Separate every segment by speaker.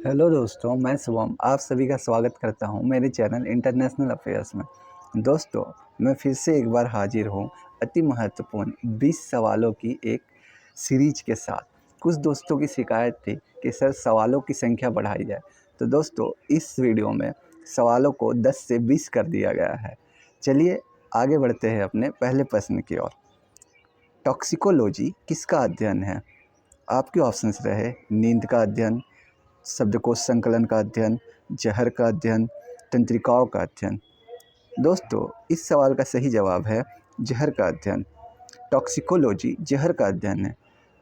Speaker 1: Hello दोस्तों, मैं शुभम आप सभी का स्वागत करता हूं मेरे चैनल इंटरनेशनल अफेयर्स में। दोस्तों, मैं फिर से एक बार हाजिर हूं अति महत्वपूर्ण 20 सवालों की एक सीरीज के साथ। कुछ दोस्तों की शिकायत थी कि सर सवालों की संख्या बढ़ाई जाए, तो दोस्तों इस वीडियो में सवालों को 10 से 20 कर दिया गया है। चलिए आगे बढ़ते हैं अपने पहले प्रश्न की ओर। टॉक्सिकोलॉजी किसका अध्ययन है? आपके ऑप्शंस रहे नींद का अध्ययन, शब्दकोश संकलन का अध्ययन, जहर का अध्ययन, तंत्रिकाओं का अध्ययन। दोस्तों इस सवाल का सही जवाब है जहर का अध्ययन। टॉक्सिकोलॉजी जहर का अध्ययन है।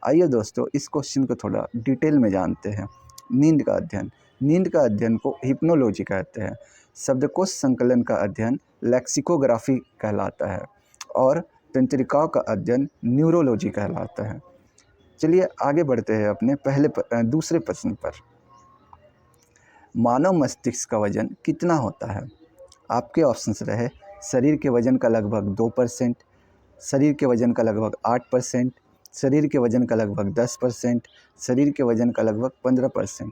Speaker 1: आइए दोस्तों इस क्वेश्चन को थोड़ा डिटेल में जानते हैं। नींद का अध्ययन, नींद का अध्ययन को हिप्नोलॉजी कहते हैं। शब्दकोश संकलन का अध्ययन लेक्सिकोग्राफी कहलाता है और तंत्रिकाओं का अध्ययन न्यूरोलॉजी कहलाता है। चलिए आगे बढ़ते हैं अपने दूसरे प्रश्न पर। मानव मस्तिष्क का वजन कितना होता है? आपके ऑप्शंस रहे शरीर के वजन का लगभग 2%, शरीर के वजन का लगभग 8%, शरीर के वजन का लगभग 10%, शरीर के वजन का लगभग 15%।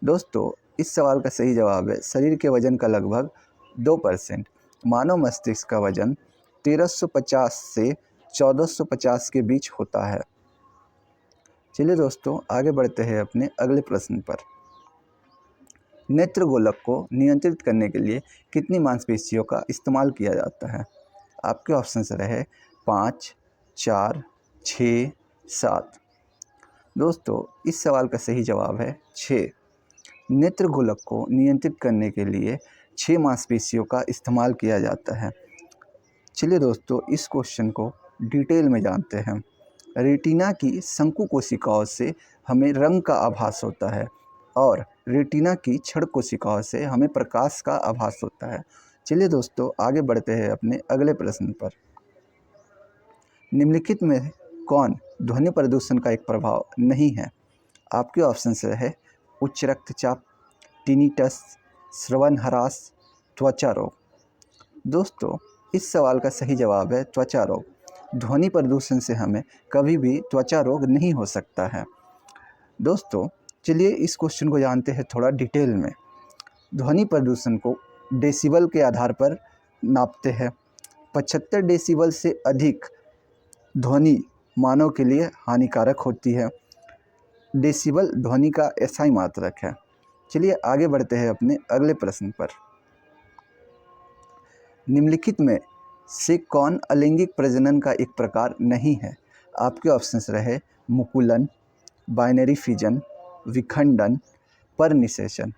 Speaker 1: दोस्तों इस सवाल का सही जवाब है शरीर के वजन का लगभग 2%। मानव मस्तिष्क का वजन 1350 से 1450 के बीच होता है। चलिए दोस्तों आगे बढ़ते हैं अपने अगले प्रश्न पर। नेत्र गोलक को नियंत्रित करने के लिए कितनी मांसपेशियों का इस्तेमाल किया जाता है? आपके ऑप्शंस रहे 5, 4, 6, 7। दोस्तों इस सवाल का सही जवाब है 6। नेत्र गोलक को नियंत्रित करने के लिए 6 मांसपेशियों का इस्तेमाल किया जाता है। चलिए दोस्तों इस क्वेश्चन को डिटेल में जानते हैं। रेटिना की शंकु कोशिकाओं से हमें रंग का आभास होता है और रेटिना की क्षण कोशिकाओं से हमें प्रकाश का आभास होता है। चलिए दोस्तों आगे बढ़ते हैं अपने अगले प्रश्न पर। निम्नलिखित में कौन ध्वनि प्रदूषण का एक प्रभाव नहीं है? आपके ऑप्शन है उच्च रक्तचाप, टिनिटस, श्रवण ह्रास, त्वचा रोग। दोस्तों इस सवाल का सही जवाब है त्वचा रोग। ध्वनि प्रदूषण से हमें कभी भी त्वचा रोग नहीं हो सकता है। दोस्तों चलिए इस क्वेश्चन को जानते हैं थोड़ा डिटेल में। ध्वनि प्रदूषण को डेसिबल के आधार पर नापते हैं। 75 डेसिबल से अधिक ध्वनि मानव के लिए हानिकारक होती है। डेसिबल ध्वनि का एसआई मात्रक है। चलिए आगे बढ़ते हैं अपने अगले प्रश्न पर। निम्नलिखित में से कौन अलैंगिक प्रजनन का एक प्रकार नहीं है? आपके ऑप्शंस रहे मुकुलन, बाइनरी फिजन, विखंडन, परनिषेचन।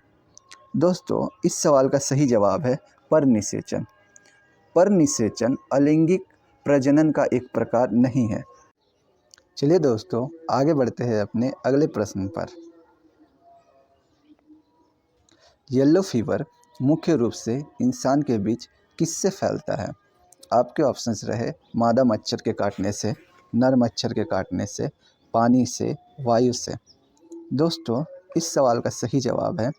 Speaker 1: दोस्तों इस सवाल का सही जवाब है परनिषेचन। परनिषेचन अलैंगिक प्रजनन का एक प्रकार नहीं है। चलिए दोस्तों आगे बढ़ते हैं अपने अगले प्रश्न पर। येलो फीवर मुख्य रूप से इंसान के बीच किससे फैलता है? आपके ऑप्शंस रहे मादा मच्छर के काटने से, नर मच्छर के काटने से, पानी से, वायु से। दोस्तों इस सवाल का सही जवाब है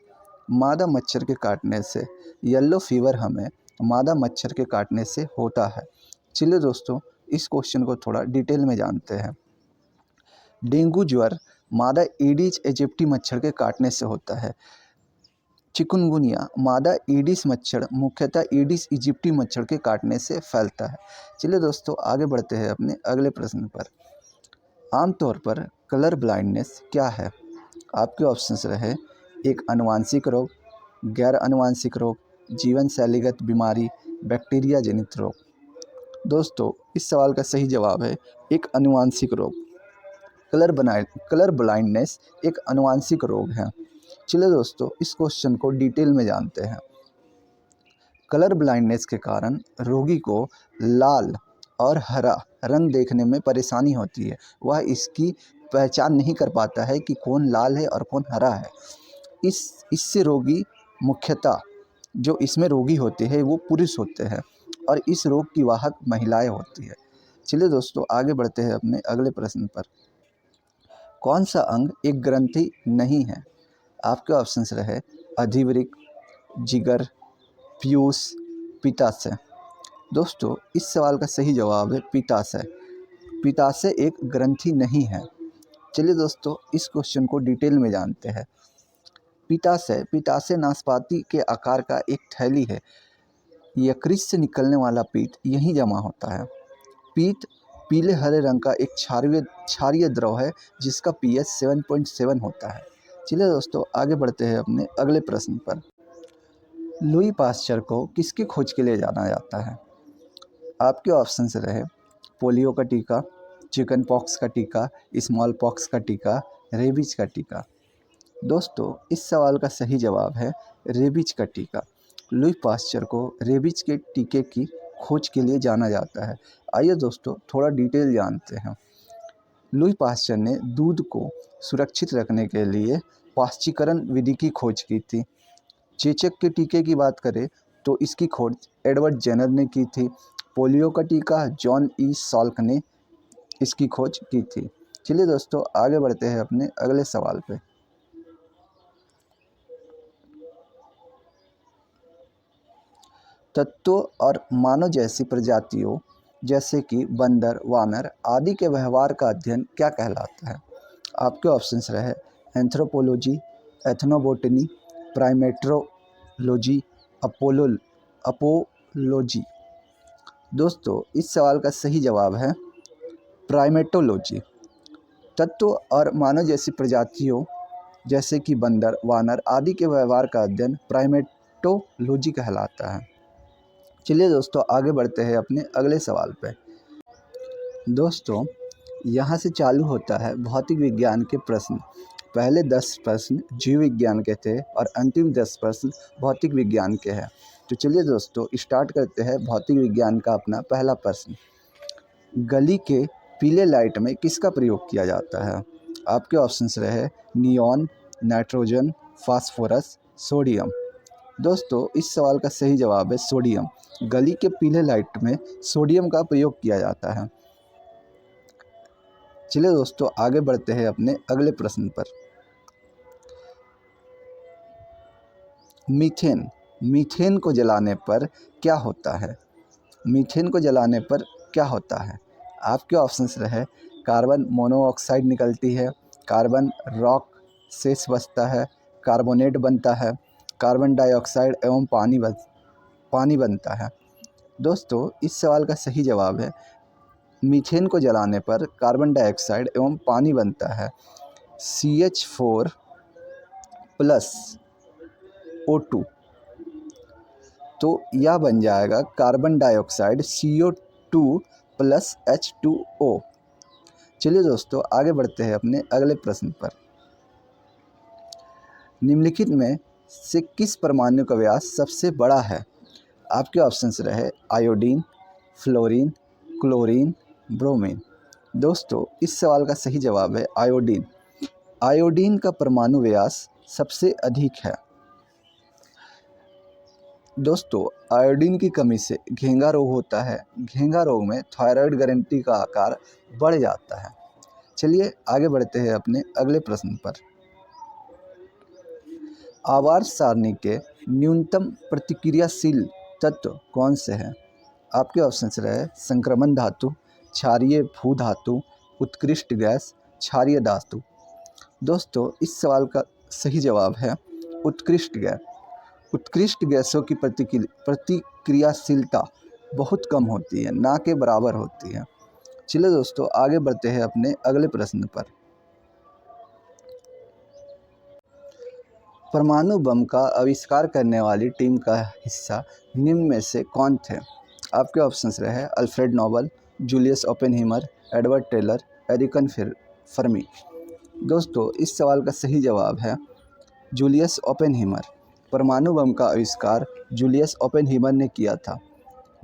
Speaker 1: मादा मच्छर के काटने से। येलो फीवर हमें मादा मच्छर के काटने से होता है। चलिए दोस्तों इस क्वेश्चन को थोड़ा डिटेल में जानते हैं। डेंगू ज्वर मादा एडिस एजिप्टी मच्छर के काटने से होता है। चिकुनगुनिया मादा एडिस मच्छर मुख्यतः एडिस इजिप्टी मच्छर के काटने से फैलता है। चलिए दोस्तों आगे बढ़ते हैं अपने अगले प्रश्न पर। आमतौर पर कलर ब्लाइंडनेस क्या है? आपके ऑप्शंस रहे एक आनुवांशिक रोग, गैर आनुवांशिक रोग, जीवन शैलीगत बीमारी, बैक्टीरिया जनित रोग। दोस्तों इस सवाल का सही जवाब है एक आनुवांशिक रोग। कलर ब्लाइंडनेस एक आनुवांशिक रोग है। चलिए दोस्तों इस क्वेश्चन को डिटेल में जानते हैं। कलर ब्लाइंडनेस के कारण रोगी को लाल और हरा रंग देखने में परेशानी होती है। वह इसकी पहचान नहीं कर पाता है कि कौन लाल है और कौन हरा है। इससे रोगी मुख्यतः जो इसमें रोगी होते हैं वो पुरुष होते हैं और इस रोग की वाहक महिलाएं होती है। चलिए दोस्तों आगे बढ़ते हैं अपने अगले प्रश्न पर। कौन सा अंग एक ग्रंथि नहीं है? आपके ऑप्शंस रहे अधिवृक्क, जिगर, पीयूष, पित्ताशय। दोस्तों इस सवाल का सही जवाब है पित्ताशय। पित्ताशय एक ग्रंथि नहीं है। चलिए दोस्तों इस क्वेश्चन को डिटेल में जानते हैं। पित्ताशय, पित्ताशय नाशपाती के आकार का एक थैली है। यकृत से निकलने वाला पित्त यहीं जमा होता है। पित्त पीले हरे रंग का एक क्षारीय द्रव है जिसका pH 7.7 होता है। चलिए दोस्तों, आगे बढ़ते हैं अपने अगले प्रश्न पर। लुई पास्चर को किसकी खोज के लिए जाना जाता है? आपके ऑप्शंस रहे पोलियो का टीका, चिकन पॉक्स का टीका, स्मॉल पॉक्स का टीका, रेबीज का टीका। दोस्तों, इस सवाल का सही जवाब है रेबीज का टीका। लुई पास्चर को रेबीज के टीके की खोज के लिए जाना जाता है। आइए दोस्तों, थोड़ा डिटेल जानते हैं। लुई पास्चर ने दूध को सुरक्षित रखने के लिए पाश्चीकरण विधि की खोज की थी। चेचक के टीके की बात करें तो इसकी खोज एडवर्ड जेनर ने की थी। पोलियो का टीका जॉन ई सॉल्क ने इसकी खोज की थी। चलिए दोस्तों, आगे बढ़ते हैं अपने अगले सवाल पे। तत्वों और मानव जैसी प्रजातियों जैसे कि बंदर, वानर आदि के व्यवहार का अध्ययन क्या कहलाता है? आपके ऑप्शंस रहे एंथ्रोपोलॉजी, एथनोबोटनी, प्राइमेट्रोलॉजी, अपोलॉजी। दोस्तों, इस सवाल का सही जवाब है प्राइमेटोलॉजी। तत्व और मानव जैसी प्रजातियों जैसे कि बंदर, वानर आदि के व्यवहार का अध्ययन प्राइमेटोलॉजी कहलाता है। चलिए दोस्तों, आगे बढ़ते हैं अपने अगले सवाल पे। दोस्तों, यहाँ से चालू होता है भौतिक विज्ञान के प्रश्न। पहले 10 प्रश्न जीव विज्ञान के थे और अंतिम 10 प्रश्न भौतिक विज्ञान के हैं। तो चलिए दोस्तों, स्टार्ट करते हैं भौतिक विज्ञान का अपना पहला प्रश्न। गली के पीले लाइट में किसका प्रयोग किया जाता है? आपके ऑप्शंस रहे नियॉन, नाइट्रोजन, फास्फोरस, सोडियम। दोस्तों, इस सवाल का सही जवाब है सोडियम। गली के पीले लाइट में सोडियम का प्रयोग किया जाता है। चलिए दोस्तों, आगे बढ़ते हैं अपने अगले प्रश्न पर। मीथेन, मीथेन को जलाने पर क्या होता है? मीथेन को जलाने पर क्या होता है? आपके ऑप्शंस रहे कार्बन मोनोऑक्साइड निकलती है, कार्बन रॉक शेष बचता है, कार्बोनेट बनता है, कार्बन डाइऑक्साइड एवं पानी बनता है। दोस्तों, इस सवाल का सही जवाब है मीथेन को जलाने पर कार्बन डाइऑक्साइड एवं पानी बनता है। CH4 प्लस O2, तो यह बन जाएगा carbon dioxide CO2 plus H2O। चलिए दोस्तों, आगे बढ़ते हैं अपने अगले प्रश्न पर। निम्नलिखित में से किस परमाणु का व्यास सबसे बड़ा है? आपके ऑप्शंस रहे आयोडीन, फ्लोरीन, क्लोरीन, ब्रोमीन। दोस्तों, इस सवाल का सही जवाब है आयोडीन। आयोडीन का परमाणु व्यास सबसे अधिक है। दोस्तों, आयोडीन की कमी से घेंगा रोग होता है। घेंगा रोग में थायराइड ग्रंथि का आकार बढ़ जाता है। चलिए आगे बढ़ते हैं अपने अगले प्रश्न पर। आवर्त सारणी के न्यूनतम प्रतिक्रियाशील तत्व कौन से हैं? आपके ऑप्शंस रहे संक्रमण धातु, क्षारीय भू धातु, उत्कृष्ट गैस, क्षारीय धातु। दोस्तों, इस सवाल का सही जवाब है उत्कृष्ट गैस। उत्कृष्ट गैसों की प्रतिक्रियाशीलता बहुत कम होती है, ना के बराबर होती है। चलिए दोस्तों, आगे बढ़ते हैं अपने अगले प्रश्न पर। परमाणु बम का आविष्कार करने वाली टीम का हिस्सा निम्न में से कौन थे? आपके ऑप्शंस रहे Alfred Nobel, Julius Oppenheimer, Edward Teller, एरिकन फर्मी। दोस्तों, इस सवाल का सही जवाब है जूलियस ओपेनहीमर। परमाणु बम का आविष्कार जूलियस ओपेनहीमर ने किया था।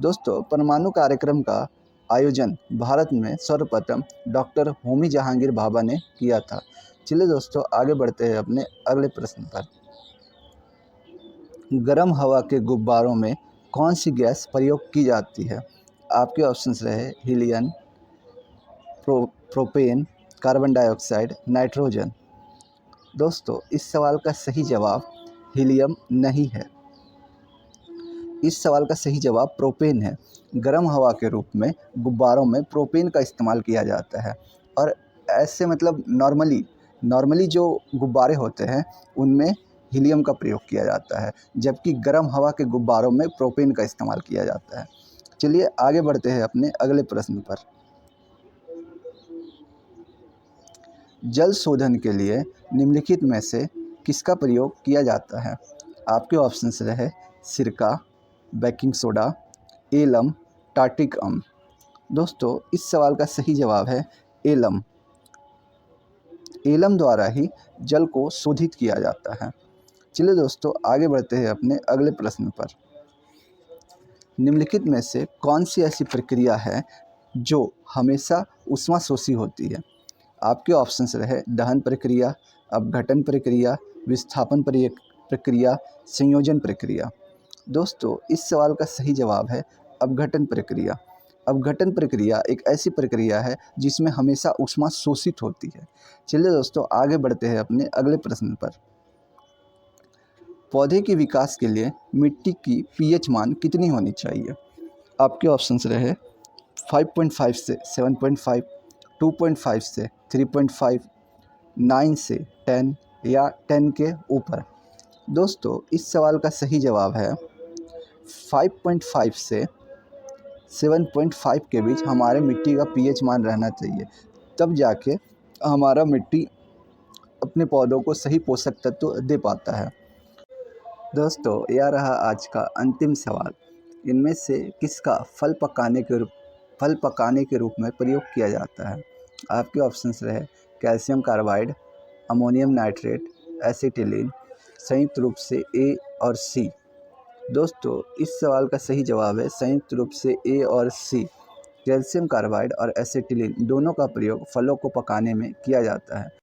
Speaker 1: दोस्तों, परमाणु कार्यक्रम का आयोजन भारत में सर्वप्रथम डॉक्टर होमी जहांगीर भाभा ने किया था। चलिए दोस्तों, आगे बढ़ते हैं अपने अगले प्रश्न पर। गर्म हवा के गुब्बारों में कौन सी गैस प्रयोग की जाती है? आपके ऑप्शंस रहे helium, propane, carbon dioxide, nitrogen. दोस्तों, इस सवाल का सही जवाब हीलियम नहीं है। इस सवाल का सही जवाब प्रोपेन है। गर्म हवा के रूप में गुब्बारों में प्रोपेन का इस्तेमाल किया जाता है। और ऐसे मतलब नॉर्मली जो गुब्बारे होते हैं उनमें हीलियम का प्रयोग किया जाता है, जबकि गर्म हवा के गुब्बारों में प्रोपेन का इस्तेमाल किया जाता है। चलिए आगे बढ़ते हैं अपने अगले प्रश्न पर। जल शोधन के लिए निम्नलिखित में से किसका प्रयोग किया जाता है? आपके ऑप्शंस रहे सिरका, बेकिंग सोडा, एलम, टार्टिक अम्ल। दोस्तों इस सवाल का सही जवाब है एलम। एलम द्वारा ही जल को शोधित किया जाता है। चलिए दोस्तों आगे बढ़ते हैं अपने अगले प्रश्न पर। निम्नलिखित में से कौन सी ऐसी प्रक्रिया है जो हमेशा ऊष्माशोषी होती है? आपके ऑप्शंस रहे दहन प्रक्रिया, अपघटन प्रक्रिया, विस्थापन प्रक्रिया, संयोजन प्रक्रिया। दोस्तों इस सवाल का सही जवाब है अपघटन प्रक्रिया। अपघटन प्रक्रिया एक ऐसी प्रक्रिया है जिसमें हमेशा ऊष्मा शोषित होती है। चलिए दोस्तों आगे बढ़ते हैं अपने अगले प्रश्न पर। पौधे के विकास के लिए मिट्टी की पीएच मान कितनी होनी चाहिए? आपके ऑप्शंस रहे 5.5 से 7.5, 2.5 से 3.5, 9 से 10 या 10 के ऊपर। दोस्तों इस सवाल का सही जवाब है 5.5 से 7.5 के बीच हमारे मिट्टी का पीएच मान रहना चाहिए, तब जाके हमारा मिट्टी अपने पौधों को सही पोषक तत्व दे पाता है। दोस्तों यह रहा आज का अंतिम सवाल। इनमें से किसका फल पकाने के रूप में प्रयोग किया जाता है? आपके ऑप्शंस रहे calcium carbide, ammonium nitrate, acetylene, संयुक्त रूप से ए और सी। दोस्तों इस सवाल का सही जवाब है संयुक्त रूप से ए और सी। कैल्शियम कार्बाइड और एसिटिलीन दोनों का प्रयोग फलों को पकाने में किया जाता है।